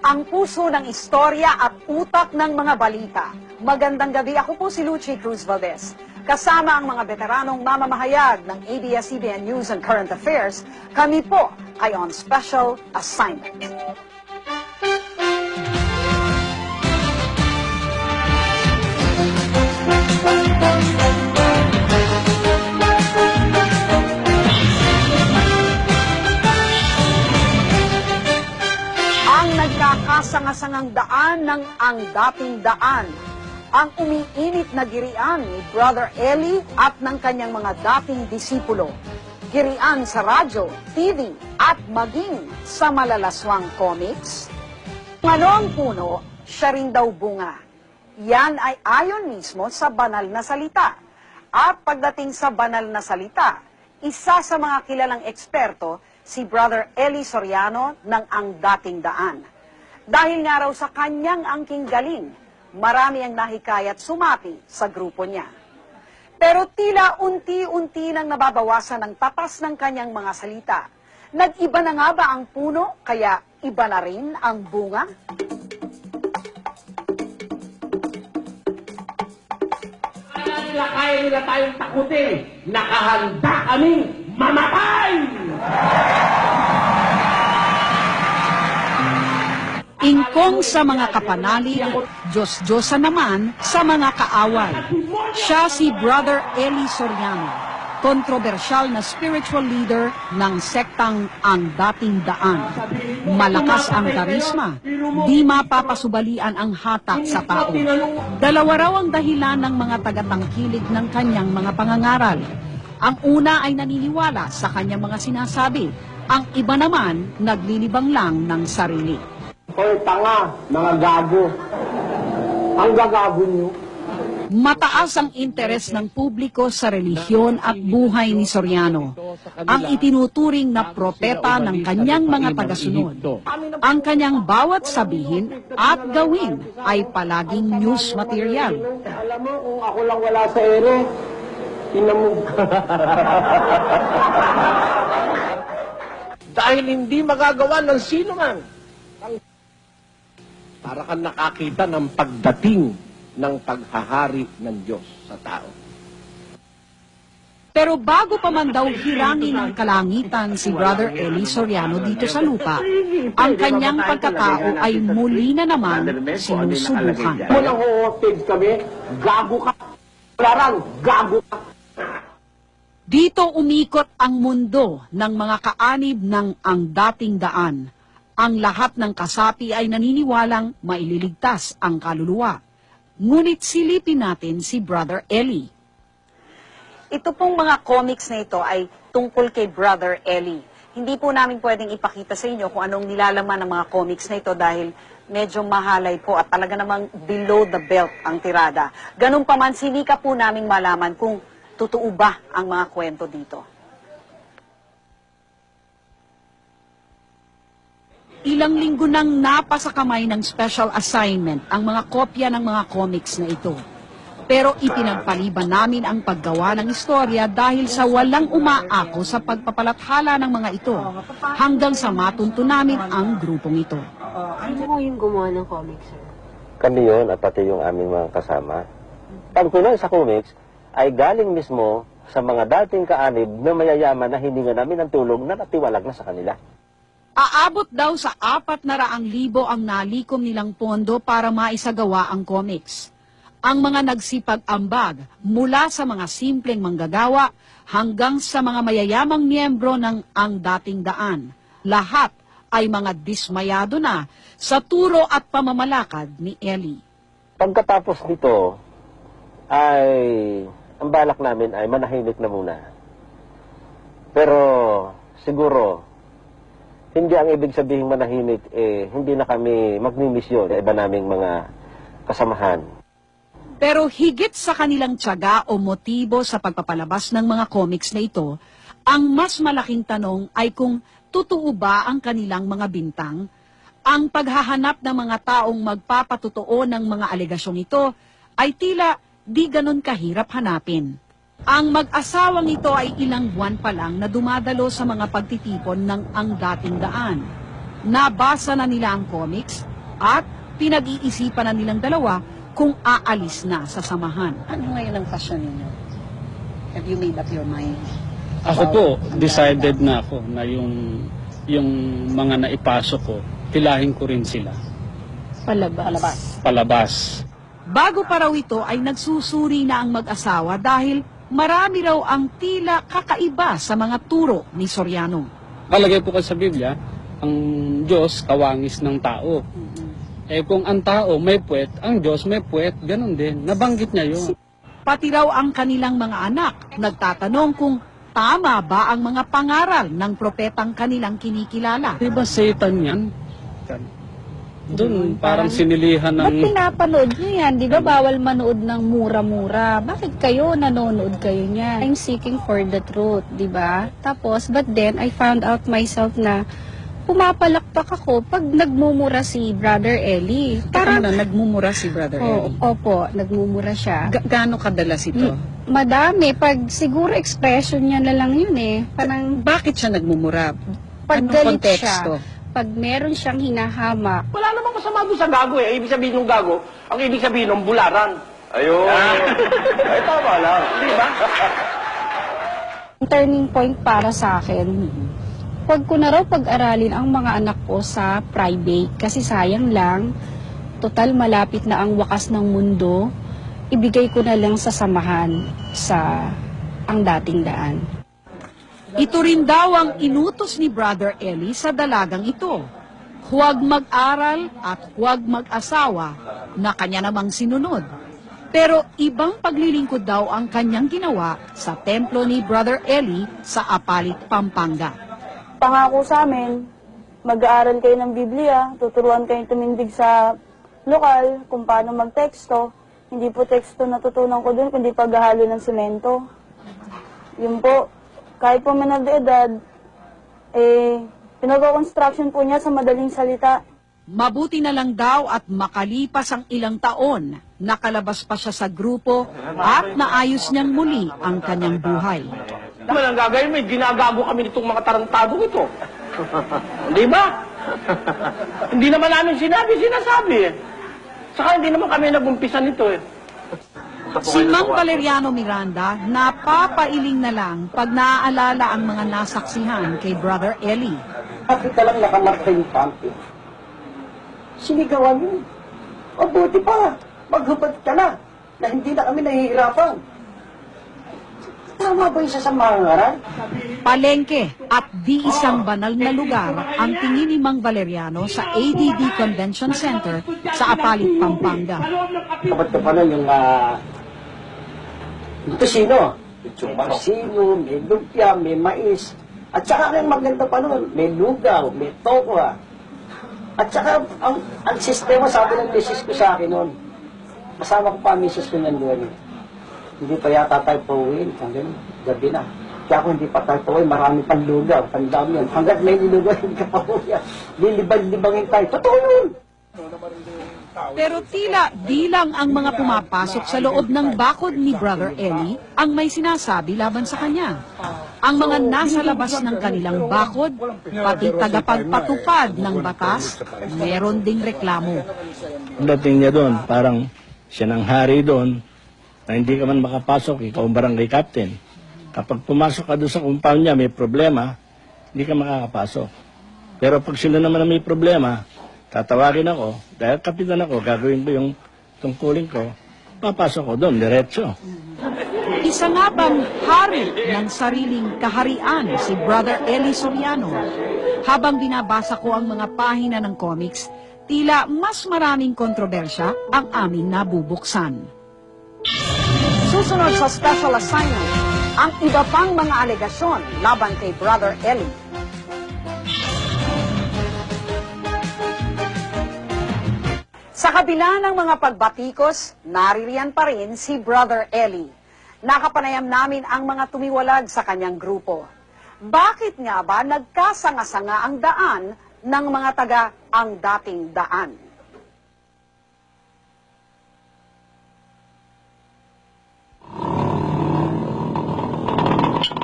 ang puso ng istorya at utak ng mga balita. Magandang gabi, ako po si Lucy Cruz Valdez. Kasama ang mga veteranong mamamahayag ng ABS-CBN News and Current Affairs, kami po ay on special assignment. Nagkakasangasangang daan ng ang dating daan, ang umiinit na girian ni Brother Eli at ng kanyang mga dating disipulo. Girian sa radyo, TV at maging sa malalaswang comics. Ano ang puno, siya rin daw bunga. Yan ay ayon mismo sa banal na salita. At pagdating sa banal na salita, isa sa mga kilalang eksperto, si Brother Eli Soriano ng ang dating daan. Dahil nga raw sa kanyang angking galing, marami ang nahikayat sumapi sa grupo niya. Pero tila unti-unti nang nababawasan ang tatas ng kanyang mga salita. Nag-iba na nga ba ang puno, kaya iba na rin ang bunga? Kaya nila tayong takutin, nakahanda kaming mamatay! Ingkong sa mga kapanalig, Diyos-Diyosa naman sa mga kaaway. Siya si Brother Eli Soriano, kontrobersyal na spiritual leader ng sektang Ang Dating Daan. Malakas ang karisma, di mapapasubalian ang hatak sa tao. Dalawa raw ang dahilan ng mga tagatangkilig ng kanyang mga pangangaral. Ang una ay naniniwala sa kanyang mga sinasabi, ang iba naman naglilibang lang ng sarili. Hoy, tanga, mga gago. Ang gagago niyo. Mataas ang interes ng publiko sa relihiyon at buhay ni Soriano. Ang itinuturing na propeta ng kanyang mga tagasunod. Ang kanyang bawat sabihin at gawin ay palaging news material. Alam mo, kung ako lang wala sa ere, tingnan mo. Dahil hindi magagawa ng sino man. Para kang nakakita ng pagdating ng paghahari ng Diyos sa tao. Pero bago pa man daw hirangin ng kalangitan si Brother Eli Soriano dito sa lupa, ang kanyang pagkatao ay muli na naman sinusubukan. Kung nang hostage kami, gago ka. Larang, gago ka. Dito umikot ang mundo ng mga kaanib ng Ang Dating Daan. Ang lahat ng kasapi ay naniniwalang maililigtas ang kaluluwa. Ngunit silipin natin si Brother Eli. Ito pong mga comics na ito ay tungkol kay Brother Eli. Hindi po namin pwedeng ipakita sa inyo kung anong nilalaman ng mga comics na ito dahil medyo mahalay po at talaga namang below the belt ang tirada. Ganun pa man, sinika po namin malaman kung totoo ba ang mga kwento dito. Ilang linggo nang napasa kamay ng special assignment ang mga kopya ng mga comics na ito. Pero ipinagpaliban namin ang paggawa ng istorya dahil sa walang umaako sa pagpapalathala ng mga ito hanggang sa matunto namin ang grupong ito. Sino po yung gumawa ng comics, sir? Kami yun at pati yung aming mga kasama. Pagkunan sa comics ay galing mismo sa mga dating kaanib na mayayaman na hininga namin ng tulong na natiwalag na sa kanila. Aabot daw sa 400,000 ang nalikom nilang pondo para maisagawa ang comics. Ang mga nagsipag-ambag mula sa mga simpleng manggagawa hanggang sa mga mayayamang miyembro ng Ang Dating Daan. Lahat ay mga dismayado na sa turo at pamamalakad ni Eli. Pagkatapos nito ay ang balak namin ay manahimik na muna. Pero siguro hindi ang ibig sabihin manahimik, hindi na kami magmimisyon sa iba naming mga kasamahan. Pero higit sa kanilang tiyaga o motibo sa pagpapalabas ng mga comics na ito, ang mas malaking tanong ay kung totoo ba ang kanilang mga bintang. Ang paghahanap ng mga taong magpapatotoo ng mga alegasyong ito ay tila di ganon kahirap hanapin. Ang mag-asawang ito ay ilang buwan pa lang na dumadalo sa mga pagtitipon ng Ang Dating Daan. nabasa na nila ang comics at pinag-iisipan na nilang dalawa kung aalis na sa samahan. Ano ngayon ang passion ninyo? Have you made up your mind? Ako po, decided na ako na yung mga naipasok ko, tilahin ko rin sila. Palabas. Bago pa raw ito ay nagsusuri na ang mag-asawa dahil marami raw ang tila kakaiba sa mga turo ni Soriano. Kalagay po kasi sa Biblia, ang Diyos kawangis ng tao. Eh kung ang tao may puwet, ang Diyos may puwet, ganun din. Nabanggit niya yun. Pati raw ang kanilang mga anak nagtatanong kung tama ba ang mga pangaral ng propetang kanilang kinikilala. Diba Satan yan? Doon parang sinilihan Ba't ng... pinapanood nyo yan? Di ba bawal manood ng mura-mura? Bakit kayo nanonood kayo niyan? I'm seeking for the truth, di ba? Tapos, but then, I found out myself na pumapalakpak ako pag nagmumura si Brother Eli. Parang nagmumura si Brother Oo, Eli. opo, nagmumura siya. Gaano kadalas ito? Madami. Pag siguro expression niya na lang yun eh. Parang Bakit siya nagmumura? pag Anong galit konteksto? siya, pag meron siyang hinahamak, Wala namang masama doon sa gago eh. Ibig sabihin ng gago, ang ibig sabihin ng bularan. Ayun. Ay, tama lang. Di ba? turning point para sa akin. Huwag ko na raw pag-aralin ang mga anak ko sa private kasi sayang lang, total malapit na ang wakas ng mundo, ibigay ko na lang sa samahan sa ang dating daan. Ito rin daw ang inutos ni Brother Eli sa dalagang ito. Huwag mag-aral at huwag mag-asawa na kanya namang sinunod. Pero ibang paglilingkod daw ang kanyang ginawa sa templo ni Brother Eli sa Apalit, Pampanga. Pangako sa amin, mag-aaral kayo ng Biblia, tuturuan kayong tumindig sa lokal kung paano magteksto. Hindi po teksto natutunan ko dun, kundi paghahalo ng semento. Yun po, kahit po menor de edad, pinag-construction po niya sa madaling salita. Mabuti na lang daw at makalipas ang ilang taon, nakalabas pa siya sa grupo at naayos niyang muli ang kanyang buhay. Naman ang gagawin mo, ginagago kami nitong mga tarantadong ito. Di ba? Hindi naman namin sinasabi eh. Saka hindi naman kami nag-umpisa nito eh. Si Mang Valeriano Miranda, napapailing na lang pag naaalala ang mga nasaksihan kay Brother Eli. Bakit ka lang nakamarka yung kampi? Sinigawan yun. O buti pa, maghubad ka na hindi na kami nahihirapan. Tama ba yung sasamangaran? Palengke at di isang banal na lugar ang tingin ni Mang Valeriano sa ADD Convention Center sa Apalit, Pampanga. Kapat ka pa nun yung tosino. Tosino, may lumpia, may mais. At saka ang maganda pa nun, may lugaw, may tokwa. At saka ang sistema, sabi ng misis ko sa akin nun, kasama ko pa ang misis ko nandoon. Hindi pa yata tayo pauwiin, hanggang gabi na. Kaya kung hindi pa tayo pauwiin, marami pang lugaw, tandaan yun. Hanggat may nilugaw, hindi ka pauwiin. Lilibang-libangin tayo. Totoo yun! Pero tila di lang ang mga pumapasok sa loob ng bakod ni Brother Eli ang may sinasabi laban sa kanya. Ang mga nasa labas ng kanilang bakod, pati tagapagpatupad ng batas, meron ding reklamo. Dating niya doon, parang siya ng hari doon, na hindi ka man makapasok, ikaw ang barangay captain. Kapag pumasok ka doon sa compound niya, may problema, hindi ka makakapasok. Pero pag sila naman na may problema, tatawagin ako, dahil kapitan ako, gagawin ko yung tungkulin ko, papasok ko doon, diretso. Isa nga bang hari ng sariling kaharian si Brother Eli Soriano? Habang binabasa ko ang mga pahina ng comics, tila mas maraming kontrobersya ang aming nabubuksan. Susunod sa special assignment, ang iba pang mga alegasyon laban kay Brother Eli. Sa kabila ng mga pagbatikos, naririyan pa rin si Brother Eli. Nakapanayam namin ang mga tumiwalag sa kanyang grupo. Bakit nga ba nagkasanga-sanga ang daan ng mga taga ang dating daan?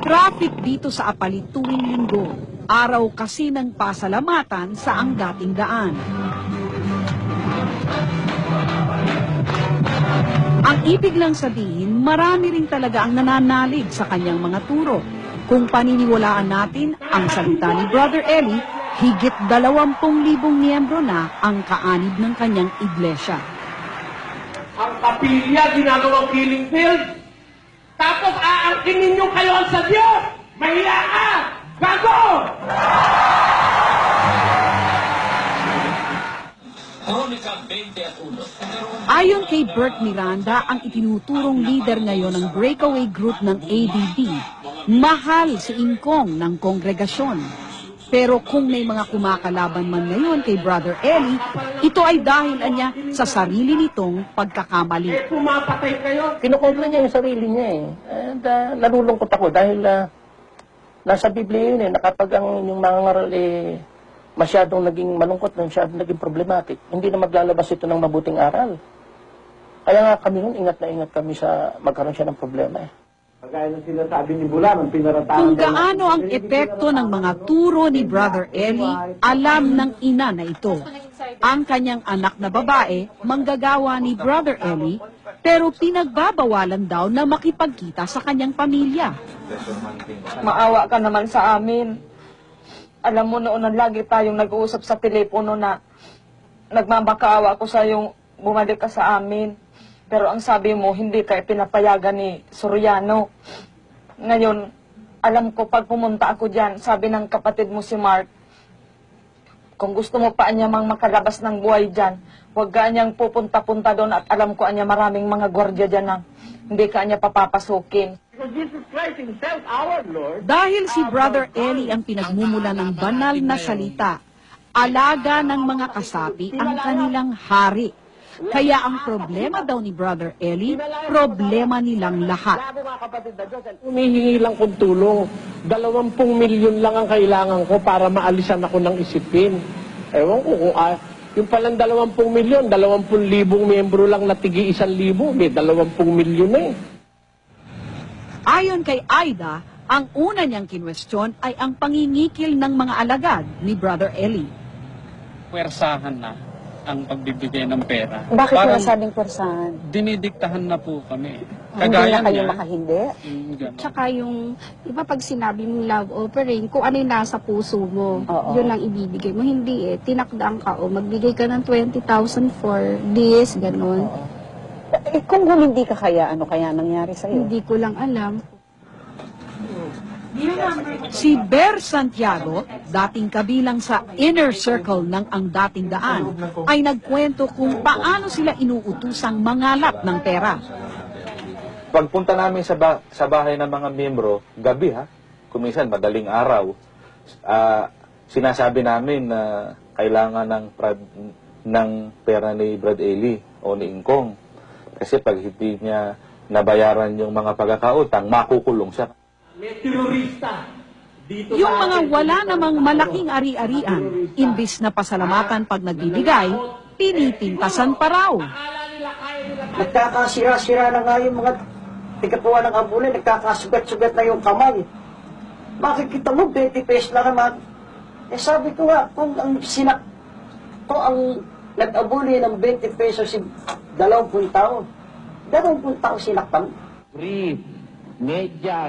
Traffic dito sa Apalit tuwing linggo. Araw kasi ng pasalamatan sa ang dating daan. Ang ibig lang sabihin, marami rin talaga ang nananalig sa kanyang mga turo. Kung paniniwalaan natin ang salita ni Brother Eli, higit 20,000 miyembro na ang kaanib ng kanyang iglesia. Ang kapilya ginagawang killing field, tapos aangkinin niyo kayo sa Diyos! Mahiya ka! Gago! Ayon kay Bert Miranda, ang itinuturong leader ngayon ng breakaway group ng ADD, mahal si Ingkong ng kongregasyon. Pero kung may mga kumakalaban man ngayon kay Brother Eli, ito ay dahil niya sa sarili nitong pagkakamali. Pumapatay kayo. Kinukumpla niya yung sarili niya eh. And nalulungkot ako dahil nasa Biblia yun eh, na kapag yung mga ngaral masyadong naging malungkot, masyadong naging problematic, hindi na maglalabas ito ng mabuting aral. Kaya nga kami nun, ingat na ingat kami sa magkaroon siya ng problema eh. Kagaya ng sinasabi ni Bulan, ang pinaratangan... Kung gaano ang epekto ng mga turo ni Brother Eli, alam ng ina na ito. Ang kanyang anak na babae, manggagawa ni Brother Eli, pero pinagbabawalan daw na makipagkita sa kanyang pamilya. Maawa ka naman sa amin. Alam mo noon na lagi tayong nag-uusap sa telepono na nagmamakaawa ko sa yung bumalik ka sa amin. Pero ang sabi mo, hindi ka pinapayagan ni Soriano. Ngayon, alam ko pag pumunta ako dyan, sabi ng kapatid mo si Mark, kung gusto mo pa niya mang makalabas ng buhay dyan, huwag ka niyang pupunta-punta doon at alam ko niya maraming mga gwardiya dyan na hindi ka niya papapasukin. Dahil si Brother Eli ang pinagmumula ng banal na salita, alaga ng mga kasapi ang kanilang hari. Kaya ang problema daw ni Brother Eli, problema nilang lahat. Humihingi lang kong tulong. 20 milyon lang ang kailangan ko para maalisan ako ng isipin. Ewan ko kung yung palang 20 milyon, 20,000 miyembro lang na tigi 1,000, may 20 milyon na eh. Ayon kay Aida, ang una niyang kinwestiyon ay ang pangingikil ng mga alagad ni Brother Eli. Puwersahan na ang pagbibigay ng pera. Bakit Parang nasabing kursahan? dinidiktahan na po kami. Hindi na kayo makahindi? Ganun. Tsaka yung, iba pag sinabi mong love offering, kung ano yung nasa puso mo, Oo. yun ang ibibigay mo. Hindi eh, tinakdaan ka o magbigay ka ng 20,000 for this, ganun. Eh, kung hindi ka kaya, ano kaya nangyari sa'yo? Hindi ko lang alam. Si Ber Santiago, dating kabilang sa inner circle ng ang dating daan, ay nagkwento kung paano sila inuutusang mangalap ng pera. Pagpunta namin sa bahay ng mga miyembro, gabi ha, kuminsan madaling araw, sinasabi namin na kailangan ng pera ni Brad Eli o ni Ingkong. Kasi pag hindi niya nabayaran yung mga pagkakautang, makukulong siya. May terorista. Dito Yung mga wala namang malaking ari-arian, imbis na pasalamatan pag nagbibigay, pinipintasan pa raw. Nagkakasira-sira na nga yung mga tigatuwa ng ambulay, nagkakasugat-sugat na yung kamay. Makikita mo, 20 pesos lang naman. Eh sabi ko nga, kung ang nag-abuli ng 20 pesos si 20 taon, 20 taon sinaktan.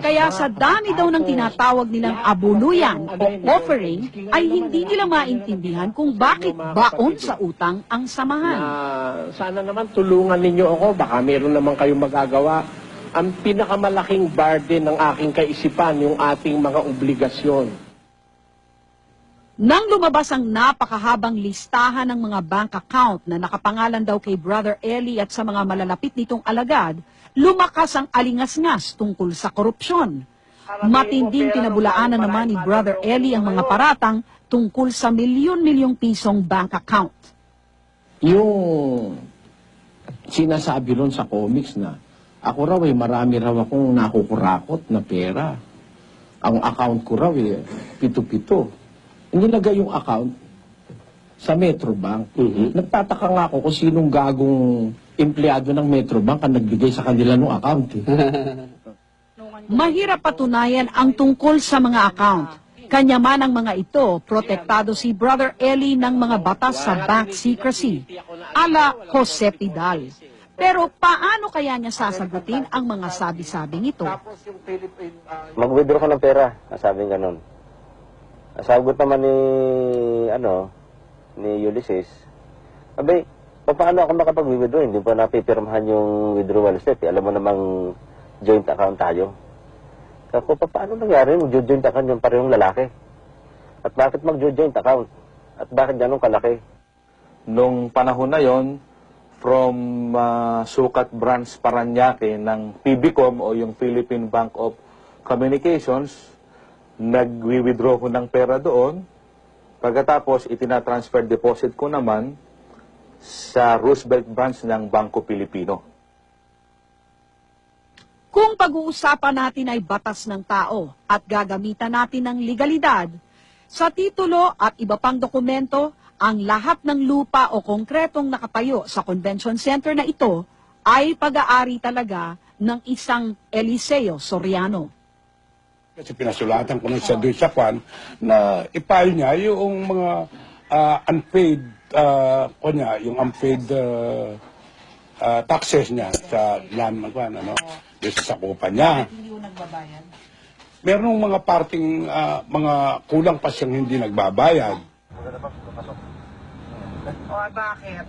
Kaya sa dami daw ng tinatawag nilang abuluyan o offering, ay hindi nila maintindihan kung bakit baon sa utang ang samahan. Sana naman tulungan ninyo ako, baka meron naman kayong magagawa. Ang pinakamalaking burden ng aking kaisipan, yung ating mga obligasyon. Nang lumabas ang napakahabang listahan ng mga bank account na nakapangalan daw kay Brother Eli at sa mga malalapit nitong alagad, lumakas ang alingas-ngas tungkol sa korupsyon. Matinding pinabulaanan naman ni Brother Eli ang mga paratang tungkol sa milyon-milyong pisong bank account. Yung sinasabi ron sa comics na ako raw marami raw akong nakukurakot na pera. Ang account ko raw pito-pito. Nilagay yung account sa Metrobank. Nagtataka nga ako kung sinong gagong empleyado ng Metrobank ang nagbigay sa kanila ng account. Mahirap patunayan ang tungkol sa mga account. Kanya man ang mga ito, protektado si Brother Eli ng mga batas sa bank secrecy, ala Jose Pidal. Pero paano kaya niya sasagutin ang mga sabi-sabing ito? Mag-withdraw ka ng pera, sabing ganun. Sagot naman ni Ulysses, abay, paano ako makapag-withdraw? Hindi pa napipirmahan yung withdrawal slip. Alam mo namang joint account tayo. Kako, paano nangyari? Mag-joint account yung parehong lalaki. At bakit mag-joint account? At bakit ganun kalaki? Nung panahon na yon, from Sukat Branch Paranaque ng PBCom o yung Philippine Bank of Communications, nag-withdraw ko ng pera doon. Pagkatapos, itinatransfer deposit ko naman sa Roosevelt Branch ng Bangko Pilipino. Kung pag-uusapan natin ay batas ng tao at gagamitan natin ng legalidad, sa titulo at iba pang dokumento, ang lahat ng lupa o konkretong nakatayo sa convention center na ito ay pag-aari talaga ng isang Eliseo Soriano. Kasi pinasulatan ko na siya doon sa kwan na ipile niya yung mga unpaid, yung unpaid taxes niya sa land ng kwan, doon sa sakupan niya. Hindi mo nagbabayad? Meron mga parting, mga kulang pa siyang hindi nagbabayad. Bakit?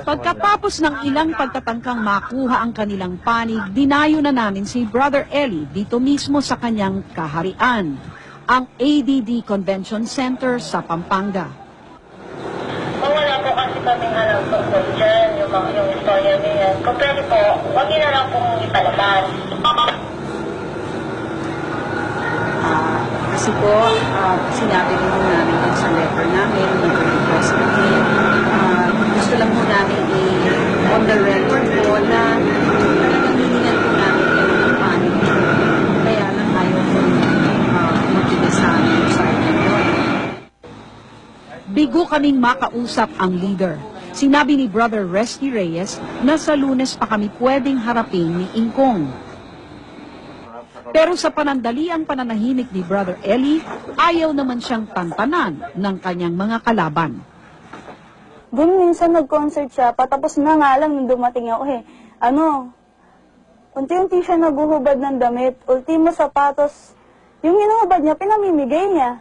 Pagkatapos ng ilang pagtatangkang makuha ang kanilang panig, dinayo na namin si Brother Eli dito mismo sa kanyang kaharian, ang ADD Convention Center sa Pampanga. Wala po kasi kaming alam tungkol dyan, yung istorya niya. Kung pwede po, huwag niyo na lang pong ipalabas. Kasi po, sinabi rin po namin dun sa letter namin, request namin, gusto lang po namin on the record po na talagang hiningan po namin yung panig. Kaya lang ayaw po magiging sa amin sa inyo. Bigo kaming makausap ang leader. Sinabi ni Brother Resty Reyes na sa Lunes pa kami pwedeng harapin ni Ingkong. Pero sa panandaliang pananahimik ni Brother Eli, ayaw naman siyang tantanan ng kanyang mga kalaban. Doon minsan nag-concert siya, patapos na nga lang nung dumating ako unti-unti siya naguhubad ng damit, ultimo sapatos, yung inuhubad niya, pinamimigay niya.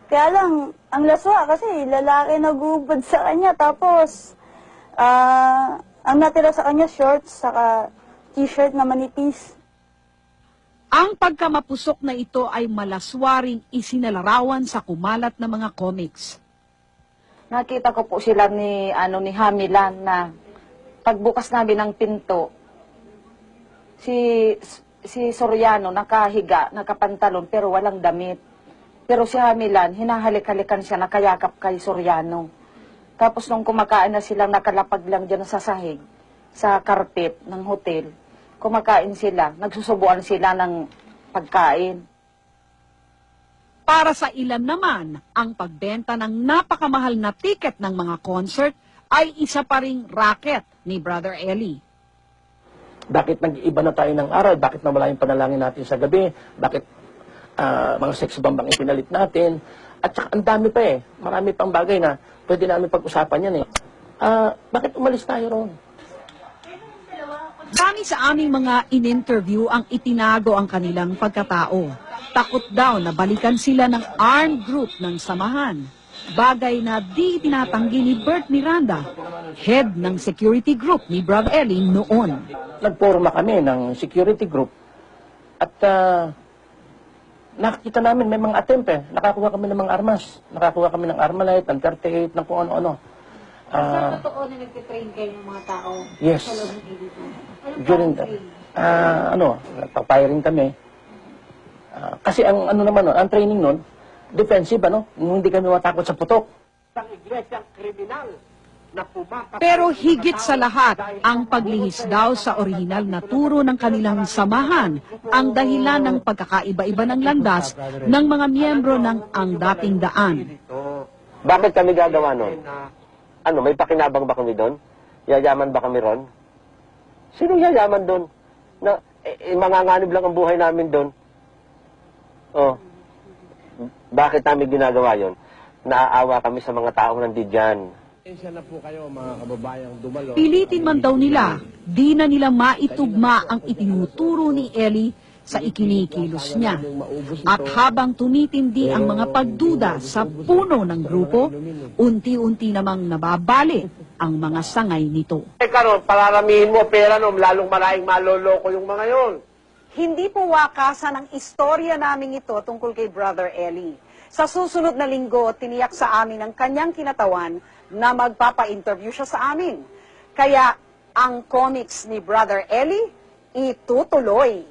Kaya lang, ang laswa kasi lalaki naguhubad sa kanya, tapos ang natira sa kanya shorts, saka t-shirt na manipis. Ang pagkamapusok na ito ay malaswaring isinalarawan sa kumalat na mga comics. Nakita ko po sila ni Hamilan na pagbukas namin ng pinto, si Soriano nakahiga, nakapantalon pero walang damit. Pero si Hamilan, hinahalik-halikan siya, nakayakap kay Soriano. Tapos nung kumakain na silang nakalapag lang dyan sa sahig, sa carpet ng hotel, kumakain sila, nagsusubuan sila ng pagkain. Para sa ilan naman, ang pagbenta ng napakamahal na ticket ng mga concert ay isa pa ring racket ni Brother Eli. Bakit nag-iba na tayo ng aral? Bakit nawala yung panalangin natin sa gabi? Bakit mga sex bombang ipinalit natin? At saka ang dami pa marami pang bagay na pwede namin pag-usapan yan bakit umalis tayo roon? Dami sa aming mga in-interview ang itinago ang kanilang pagkatao. Takot daw na balikan sila ng armed group ng samahan. Bagay na di tinatanggi ni Bert Miranda, head ng security group ni Brother Eli noon. Nagporma kami ng security group at nakikita namin may mga attempt Nakakuha kami ng mga armas. Nakakuha kami ng Armalite, ng 38, ng kung ano-ano. Sa totoo na nagtitrain kayo ng mga tao? Yes. Sa loob ng ADD? During that, papiring kami. Kasi ang ang training nun, defensive, hindi kami matakot sa putok. Pero higit sa lahat, ang paglihis daw sa orihinal na turo ng kanilang samahan ang dahilan ng pagkakaiba-iba ng landas ng mga miyembro ng Ang Dating Daan. Bakit kami gagawa nun? May pakinabang ba kami doon? Yayaman ba kami ron? Sino yayaman doon? Manganganib lang ang buhay namin doon. bakit namin ginagawa yon? Naaawa kami sa mga taong nandyan. Pasensya na po kayo mga kababayang dumalo. Pilitin man daw nila, di na nila maitugma ang itinuturo ni Eli sa ikinikilos niya. At habang tumitindi ang mga pagduda sa puno ng grupo, unti-unti namang nababali ang mga sangay nito. Karon, pararamihin mo pera no, lalong maraming maloloko yung mga yon. Hindi po wakasan ang istorya naming ito tungkol kay Brother Eli. Sa susunod na linggo, tiniyak sa amin ang kanyang kinatawan na magpapa-interview siya sa amin. Kaya ang comics ni Brother Eli itutuloy.